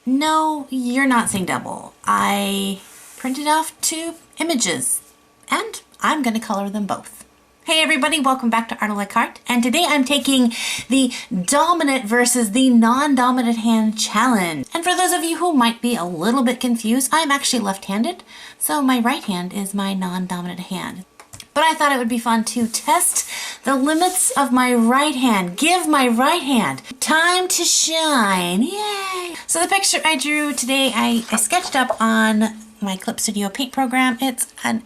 No, you're not seeing double. I printed off 2 images and I'm going to color them both. Hey everybody, welcome back to Carte, and today I'm taking the dominant versus the non-dominant hand challenge. And for those of you who might be a little bit confused, I'm actually left-handed, so my right hand is my non-dominant hand. But I thought it would be fun to test the limits of my right hand. Give my right hand time to shine. Yay! So the picture I drew today, I sketched up on my Clip Studio paint program. It's kind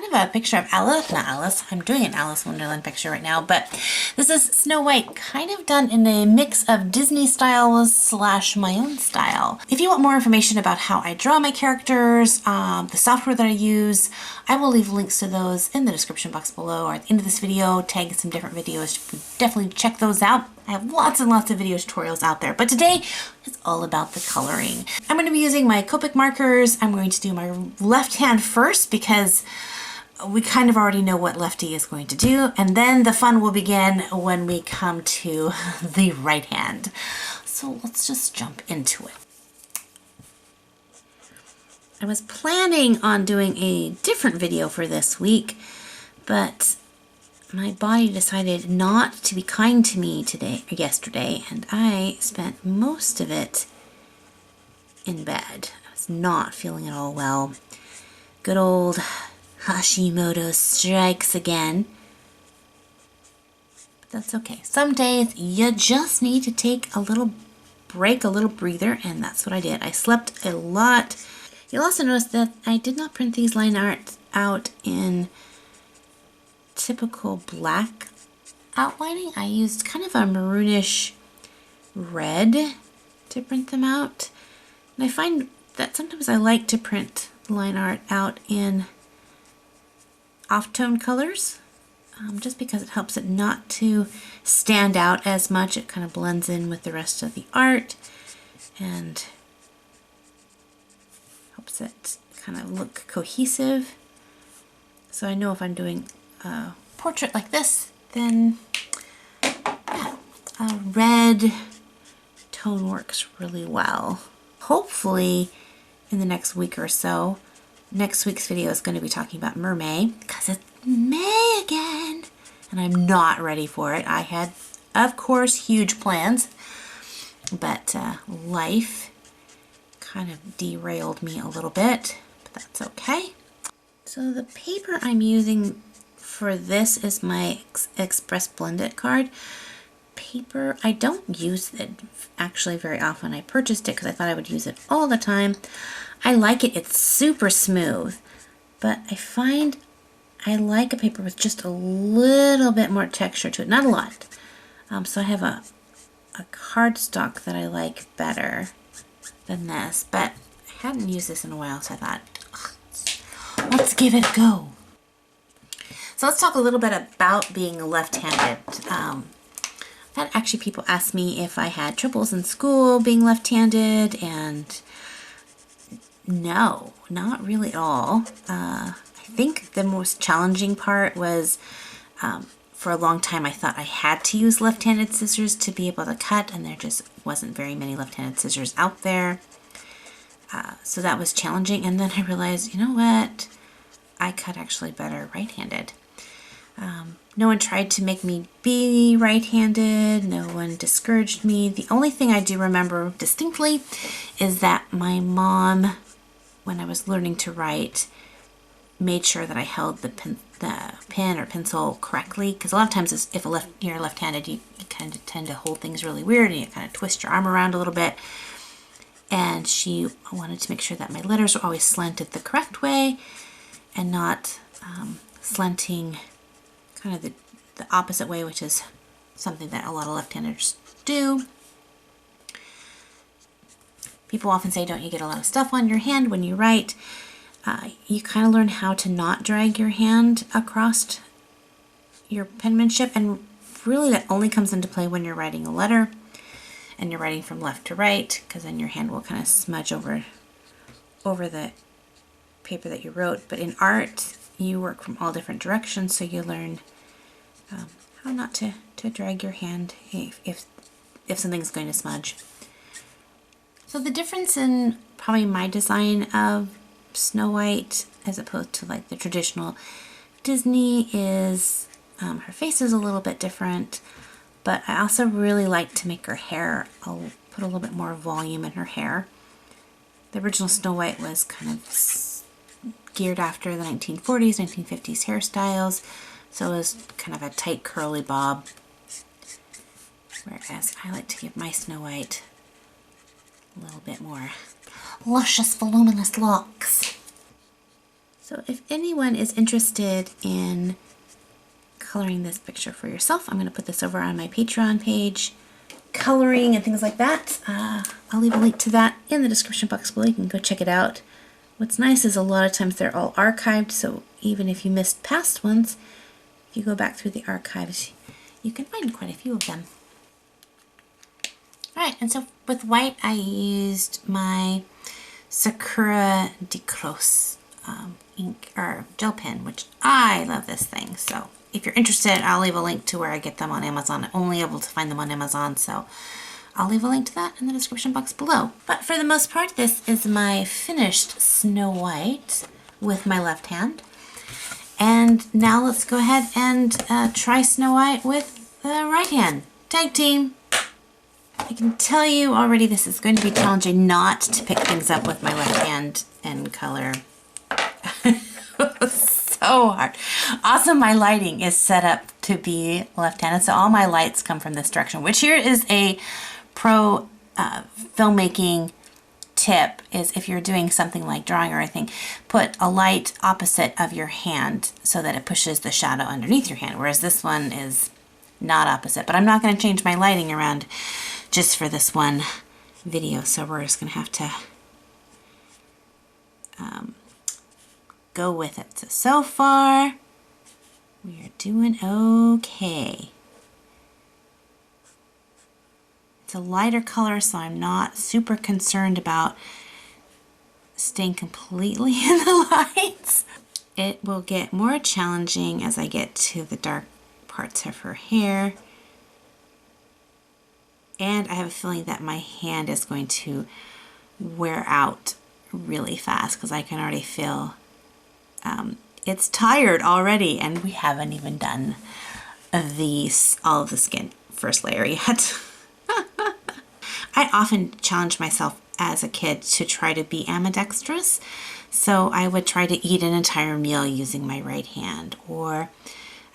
of a picture of Alice, not Alice. I'm doing an Alice Wonderland picture right now, but this is Snow White, kind of done in a mix of Disney style slash my own style. If you want more information about how I draw my characters, the software that I use, I will leave links to those in the description box below or at the end of this video, tag some different videos. Definitely check those out. I have lots and lots of video tutorials out there, but today it's all about the coloring. I'm going to be using my Copic markers. I'm going to do my left hand first because we kind of already know what lefty is going to do, and then the fun will begin when we come to the right hand. So let's just jump into it. I was planning on doing a different video for this week, but my body decided not to be kind to me yesterday, and I spent most of it in bed. I was not feeling at all well. Good old Hashimoto strikes again. But that's okay. Some days you just need to take a little break, a little breather, and that's what I did. I slept a lot. You'll also notice that I did not print these line art out in typical black outlining. I used kind of a maroonish red to print them out. And I find that sometimes I like to print line art out in off-tone colors, just because it helps it not to stand out as much. It kind of blends in with the rest of the art and helps it kind of look cohesive. So I know if I'm doing a portrait like this, then yeah, a red tone works really well. Hopefully in the next week or so, next week's video is going to be talking about Mermaid, because it's May again, and I'm not ready for it. I had, of course, huge plans, but life kind of derailed me a little bit, but that's okay. So the paper I'm using for this is my Express Blended card paper. I don't use it actually very often. I purchased it because I thought I would use it all the time. I like it. It's super smooth, but I find I like a paper with just a little bit more texture to it. Not a lot. So I have a cardstock that I like better than this, but I hadn't used this in a while, so I thought, let's give it a go. So let's talk a little bit about being left-handed. I've had actually people ask me if I had troubles in school being left-handed, and no, not really at all. I think the most challenging part was for a long time I thought I had to use left-handed scissors to be able to cut, and there just wasn't very many left-handed scissors out there. So that was challenging, and then I realized, you know what? I cut actually better right-handed. No one tried to make me be right-handed. No one discouraged me. The only thing I do remember distinctly is that my mom, when I was learning to write, made sure that I held the pen or pencil correctly, because a lot of times if you're left-handed, you kind of tend to hold things really weird and you kind of twist your arm around a little bit. And she wanted to make sure that my letters were always slanted the correct way and not slanting kind of the opposite way, which is something that a lot of left-handers do. People often say, don't you get a lot of stuff on your hand when you write? You kind of learn how to not drag your hand across your penmanship, and really that only comes into play when you're writing a letter and you're writing from left to right, because then your hand will kind of smudge over the paper that you wrote. But in art, you work from all different directions, so you learn how not to drag your hand if something's going to smudge. So the difference in probably my design of Snow White as opposed to like the traditional Disney is her face is a little bit different, but I also really like to make her hair, I'll put a little bit more volume in her hair. The original Snow White was kind of geared after the 1940s, 1950s hairstyles, so it was kind of a tight curly bob, whereas I like to give my Snow White a little bit more luscious, voluminous locks. So if anyone is interested in coloring this picture for yourself, I'm going to put this over on my Patreon page. Coloring and things like that, I'll leave a link to that in the description box below. You can go check it out. What's nice is a lot of times they're all archived, so even if you missed past ones, if you go back through the archives, you can find quite a few of them. Alright, and so with white I used my Sakura Decros ink or gel pen, which I love this thing. So if you're interested, I'll leave a link to where I get them on Amazon. I'm only able to find them on Amazon, so I'll leave a link to that in the description box below. But for the most part, this is my finished Snow White with my left hand. And now let's go ahead and try Snow White with the right hand. Tag team! I can tell you already this is going to be challenging not to pick things up with my left hand and color. So hard. Also, my lighting is set up to be left-handed, so all my lights come from this direction, which here is a pro filmmaking tip, is if you're doing something like drawing or anything, put a light opposite of your hand so that it pushes the shadow underneath your hand, whereas this one is not opposite. But I'm not going to change my lighting around just for this one video, so we're just going to have to go with it. So far, we are doing okay. It's a lighter color, so I'm not super concerned about staying completely in the lights. It will get more challenging as I get to the dark parts of her hair. And I have a feeling that my hand is going to wear out really fast because I can already feel it's tired already, and we haven't even done all of the skin first layer yet. I often challenge myself as a kid to try to be ambidextrous, so I would try to eat an entire meal using my right hand, or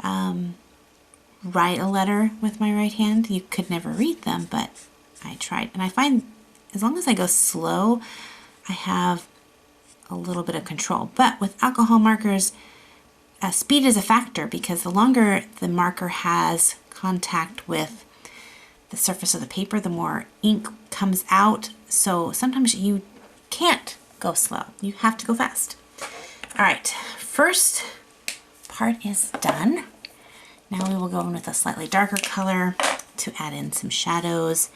write a letter with my right hand. You could never read them, but I tried, and I find as long as I go slow, I have a little bit of control. But with alcohol markers, speed is a factor, because the longer the marker has contact with the surface of the paper, the more ink comes out. So sometimes you can't go slow. You have to go fast. All right, first part is done. Now we will go in with a slightly darker color to add in some shadows,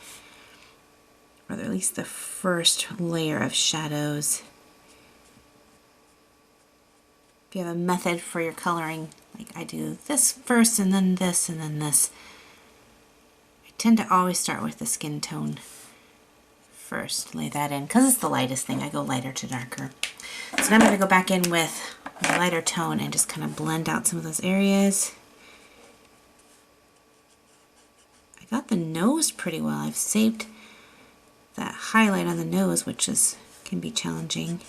or at least the first layer of shadows. If you have a method for your coloring, like I do this first and then this and then this, I tend to always start with the skin tone first, lay that in, because it's the lightest thing. I go lighter to darker. So now I'm going to go back in with a lighter tone and just kind of blend out some of those areas. I got the nose pretty well. I've saved that highlight on the nose, which can be challenging.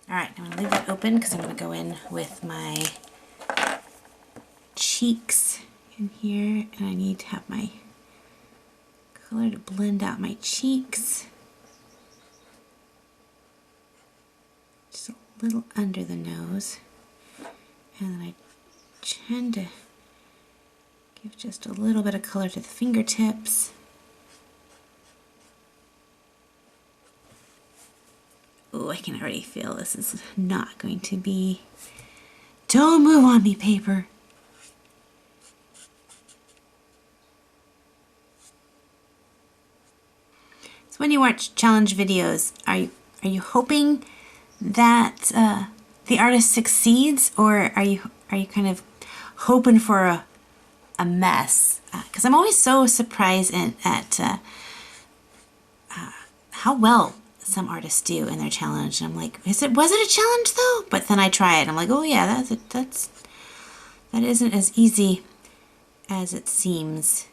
Alright, I'm going to leave that open because I'm going to go in with my cheeks in here, and I need to have my color to blend out my cheeks. Just a little under the nose. And then I tend to give just a little bit of color to the fingertips. Oh, I can already feel this is not going to be... Don't move on me, paper. So when you watch challenge videos, are you hoping that the artist succeeds, or are you kind of hoping for a mess? Because I'm always so surprised at how well some artists do in their challenge. And I'm like, was it a challenge though? But then I try it and I'm like, oh yeah, that isn't as easy as it seems.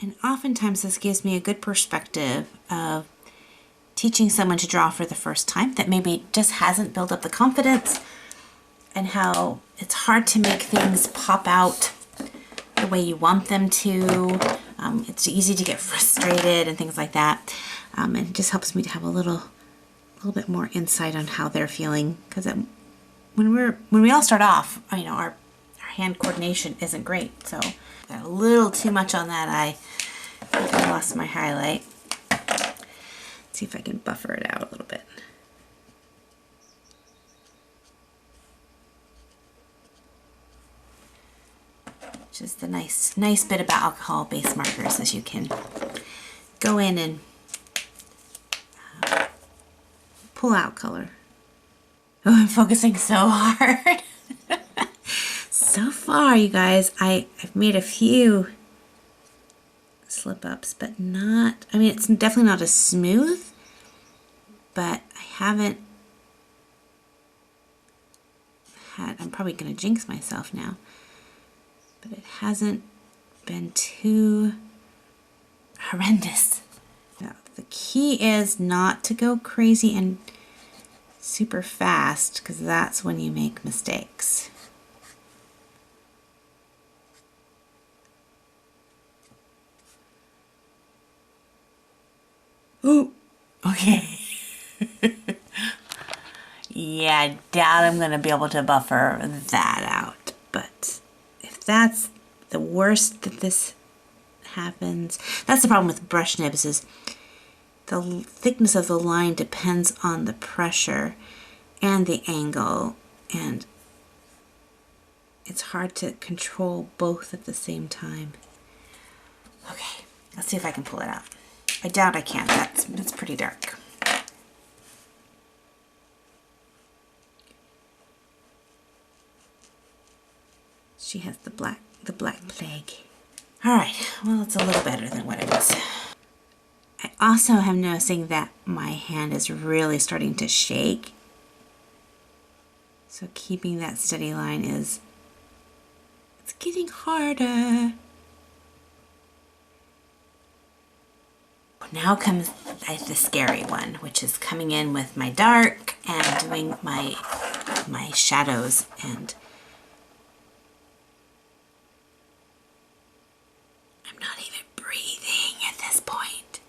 And oftentimes this gives me a good perspective of teaching someone to draw for the first time that maybe just hasn't built up the confidence, and how it's hard to make things pop out the way you want them to. It's easy to get frustrated and things like that. And it just helps me to have a little bit more insight on how they're feeling, because when we all start off, you know, our hand coordination isn't great. So got a little too much on that eye. I think I lost my highlight. Let's see if I can buffer it out a little bit. Just a nice bit about alcohol-based markers, as you can go in and pull out color. Oh, I'm focusing so hard. So far, you guys, I've made a few slip-ups, but not, I mean, it's definitely not as smooth, but I haven't had, I'm probably going to jinx myself now, but it hasn't been too horrendous. Now, the key is not to go crazy and super fast, because that's when you make mistakes. Ooh, okay. Yeah, I doubt I'm going to be able to buffer that out, but if that's the worst that this happens, that's the problem with brush nibs, is the thickness of the line depends on the pressure and the angle, and it's hard to control both at the same time. Okay, let's see if I can pull it out. I doubt I can. That's pretty dark. She has the black plague. All right, well, it's a little better than what it was. I also am noticing that my hand is really starting to shake. So keeping that steady line it's getting harder. Now comes the scary one, which is coming in with my dark and doing my shadows, and I'm not even breathing at this point.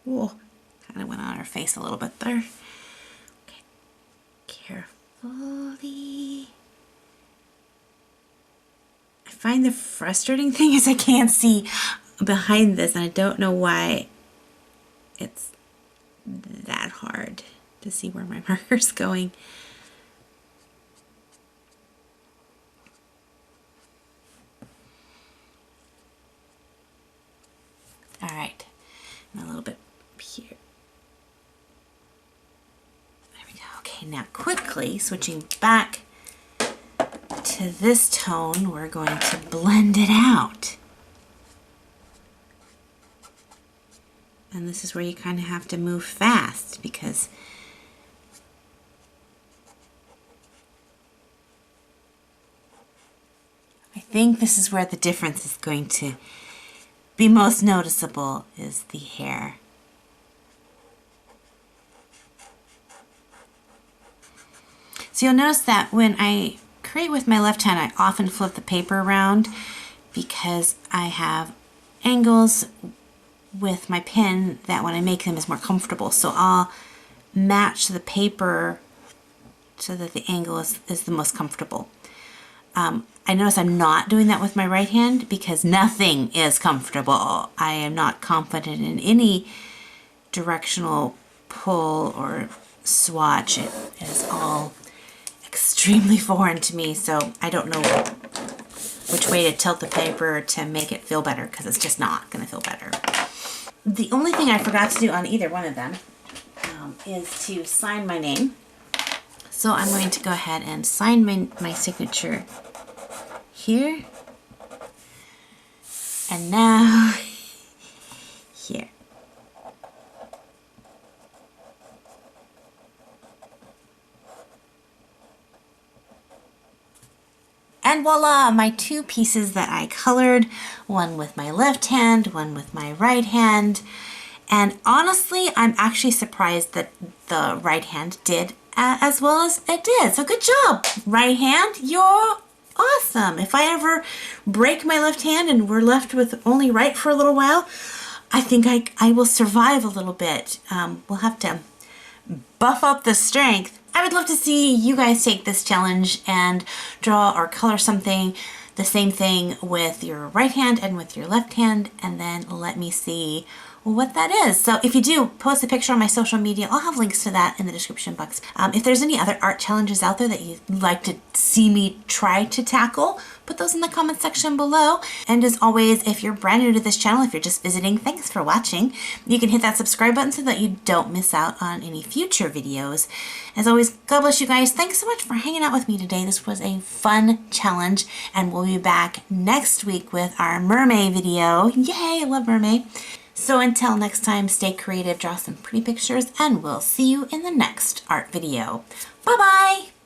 Whoa, kind of went on her face a little bit there. Okay, carefully. I find the frustrating thing is I can't see behind this, and I don't know why it's that hard to see where my marker's going. All right, and a little bit here. There we go. Okay, now quickly switching back to this tone, we're going to blend it out. And this is where you kind of have to move fast, because I think this is where the difference is going to be most noticeable, is the hair. So you'll notice that when I create with my left hand, I often flip the paper around because I have angles with my pen that when I make them is more comfortable. So I'll match the paper so that the angle is the most comfortable. I notice I'm not doing that with my right hand because nothing is comfortable. I am not confident in any directional pull or swatch. It is all extremely foreign to me, so I don't know which way to tilt the paper to make it feel better, because it's just not going to feel better. The only thing I forgot to do on either one of them is to sign my name. So I'm going to go ahead and sign my signature here. And now here. And voila, my two pieces that I colored, one with my left hand, one with my right hand. And honestly, I'm actually surprised that the right hand did as well as it did. So good job, right hand, you're awesome. If I ever break my left hand and we're left with only right for a little while, I think I will survive a little bit. We'll have to buff up the strength. I would love to see you guys take this challenge and draw or color something the same thing with your right hand and with your left hand, and then let me see what that is. So if you do, post a picture on my social media. I'll have links to that in the description box. If there's any other art challenges out there that you'd like to see me try to tackle, put those in the comment section below. And as always, if you're brand new to this channel, if you're just visiting, thanks for watching. You can hit that subscribe button so that you don't miss out on any future videos. As always, God bless you guys. Thanks so much for hanging out with me today. This was a fun challenge, and we'll be back next week with our mermaid video. Yay, I love mermaid. So until next time, stay creative, draw some pretty pictures, and we'll see you in the next art video. Bye-bye!